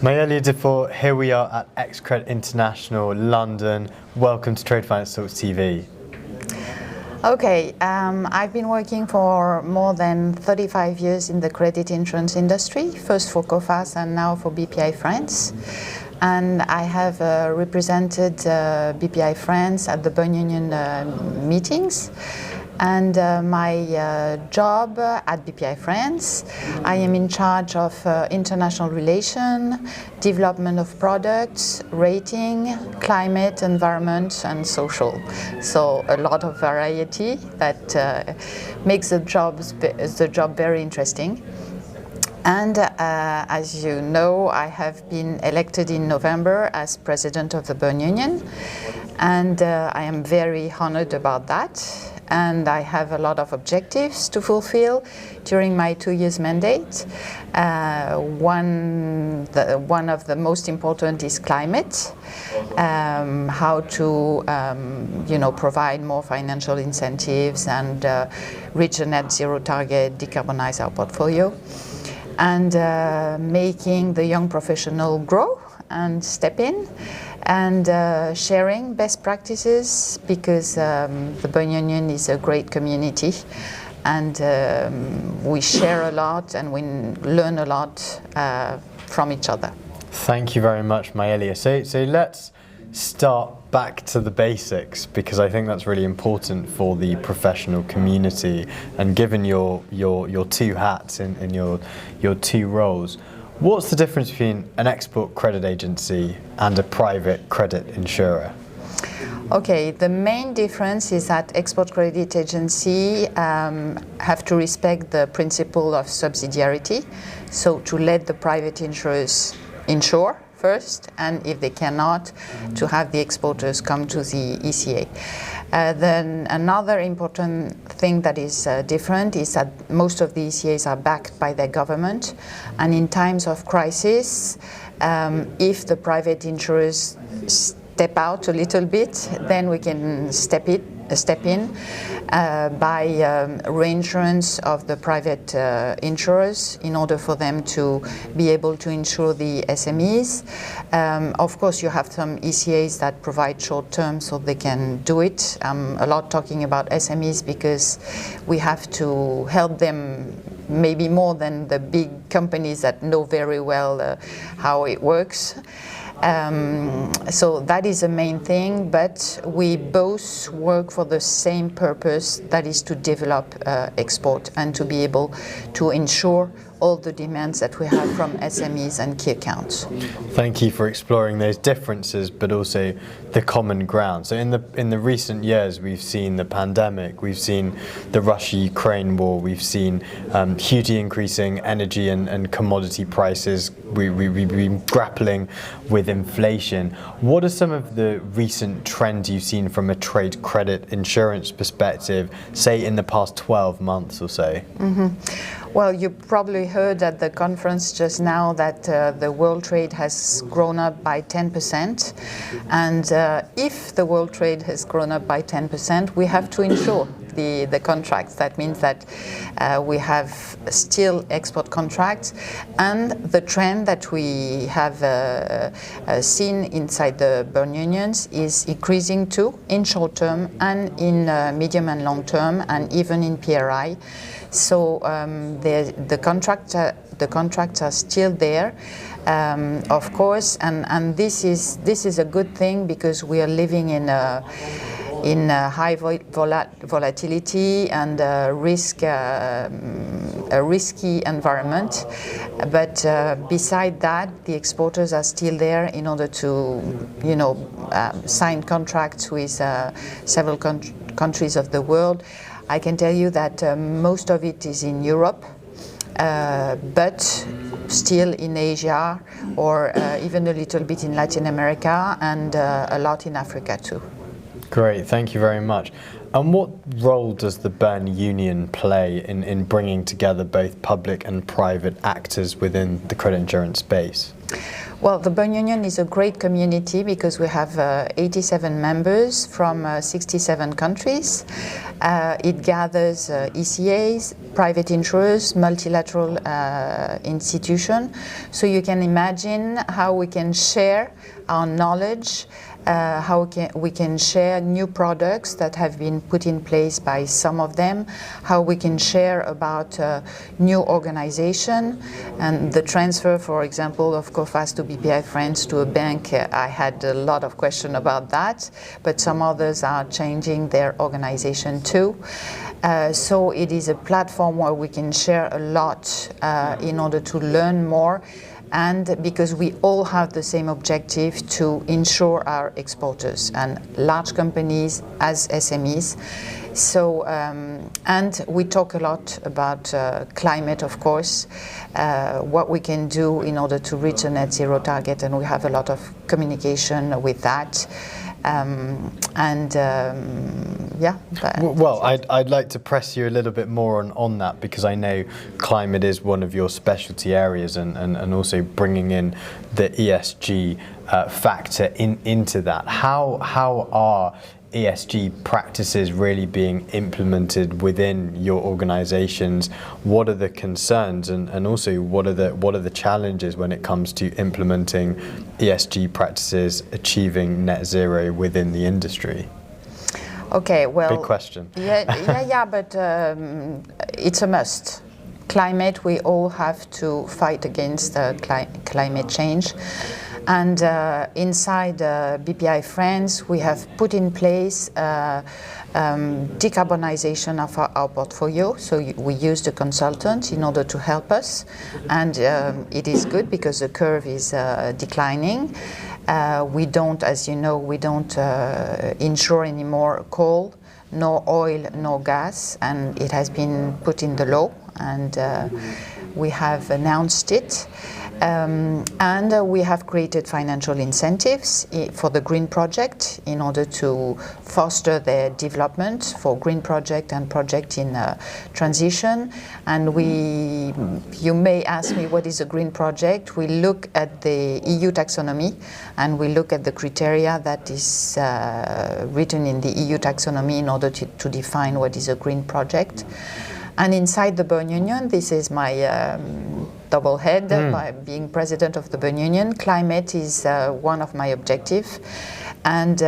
Maëlia Dufour, here we are at Excred International, London. Welcome to Trade Finance Talks TV. Okay, I've been working for more than 35 years in the credit insurance industry, first for COFAS and now for Bpifrance. And I have represented Bpifrance at the Berne Union meetings. And my job at Bpifrance, I am in charge of international relation, development of products, rating, climate, environment, and social. So a lot of variety that makes the job very interesting. And as you know, I have been elected in November as president of the Berne Union, and I am very honored about that. And I have a lot of objectives to fulfill during my 2 years mandate. One of the most important is climate, how to provide more financial incentives and reach a net zero target, decarbonize our portfolio, and making the young professional grow and step in, and sharing best practices, because the Berne Union is a great community, and we share a lot and we learn a lot from each other. Thank you very much, Maëlia. So let's start back to the basics, because I think that's really important for the professional community. And given your two hats in your two roles, what's the difference between an export credit agency and a private credit insurer? Okay, the main difference is that export credit agency have to respect the principle of subsidiarity, so to let the private insurers insure first, and if they cannot, to have the exporters come to the ECA. Then another important thing that is different is that most of the ECAs are backed by their government, and in times of crisis, if the private insurers step out a little bit, then we can step in by reinsurance of the private insurers in order for them to be able to insure the SMEs. Of course, you have some ECAs that provide short term, so they can do it. I'm a lot talking about SMEs because we have to help them maybe more than the big companies that know very well how it works. So that is the main thing, but we both work for the same purpose, that is to develop export and to be able to ensure all the demands that we have from SMEs and key accounts. Thank you for exploring those differences, but also the common ground. So in the recent years, we've seen the pandemic, we've seen the Russia-Ukraine war, we've seen hugely increasing energy and commodity prices. We've been grappling with inflation. What are some of the recent trends you've seen from a trade credit insurance perspective, say in the past 12 months or so? Mm-hmm. Well, you probably heard at the conference just now that the world trade has grown up by 10%. And if the world trade has grown up by 10%, we have to insure the contracts. That means that we have still export contracts. And the trend that we have seen inside the Berne Unions is increasing too, in short term and in medium and long term, and even in PRI. So the contracts are still there, of course, and this is a good thing, because we are living in a high volatility and a risky environment. But beside that, the exporters are still there in order to sign contracts with several countries of the world. I can tell you that most of it is in Europe, but still in Asia, or even a little bit in Latin America, and a lot in Africa too. Great, thank you very much. And what role does the Berne Union play in bringing together both public and private actors within the credit insurance space? Well, the Berne Union is a great community because we have 87 members from 67 countries. It gathers ECAs, private insurers, multilateral institutions. So you can imagine how we can share our knowledge, how we can share new products that have been put in place by some of them, how we can share about new organization and the transfer, for example, of COFAS to Bpifrance to a bank. I had a lot of questions about that, but some others are changing their organization too. So it is a platform where we can share a lot in order to learn more, and because we all have the same objective to insure our exporters and large companies as SMEs. So, and we talk a lot about climate, of course, what we can do in order to reach a net zero target, and we have a lot of communication with that. Yeah. Well, I'd like to press you a little bit more on that, because I know climate is one of your specialty areas, and also bringing in the ESG factor into that. How are ESG practices really being implemented within your organizations? What are the concerns, and also what are the challenges when it comes to implementing ESG practices, achieving net zero within the industry? Okay, well, big question. Yeah, but it's a must. Climate, we all have to fight against climate change. And inside Bpifrance, we have put in place decarbonization of our portfolio. So we use the consultant in order to help us. And it is good because the curve is declining. We don't, as you know, we don't insure anymore coal, no oil, no gas. And it has been put in the law, and we have announced it. And we have created financial incentives for the green project in order to foster their development for green project and project in transition. And you may ask me, what is a green project? We look at the EU taxonomy, and we look at the criteria that is written in the EU taxonomy in order to define what is a green project. And inside the Berne Union, this is my double head by being president of the Berne Union. Climate is one of my objectives. And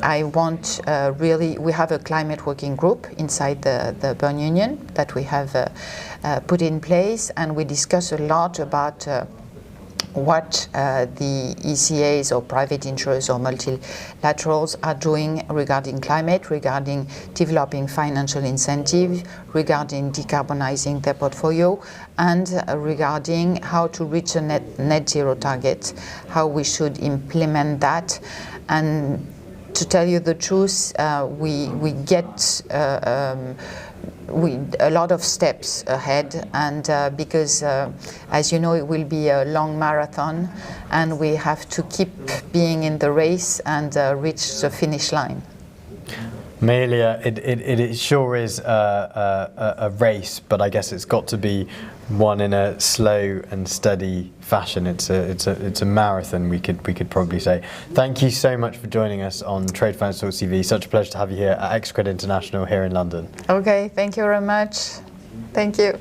I want really, we have a climate working group inside the Berne Union that we have put in place, and we discuss a lot about what the ECAs or private insurers or multilaterals are doing regarding climate, regarding developing financial incentive, regarding decarbonizing their portfolio, and regarding how to reach a net zero target, how we should implement that. And to tell you the truth, we get a lot of steps ahead, and because as you know, it will be a long marathon, and we have to keep being in the race and reach the finish line. Maëlia, it sure is a race, but I guess it's got to be one in a slow and steady fashion. It's a marathon, we could probably say. Thank you so much for joining us on Trade Finance Talks TV. Such a pleasure to have you here at ECAs International here in London. Okay, thank you very much. Thank you.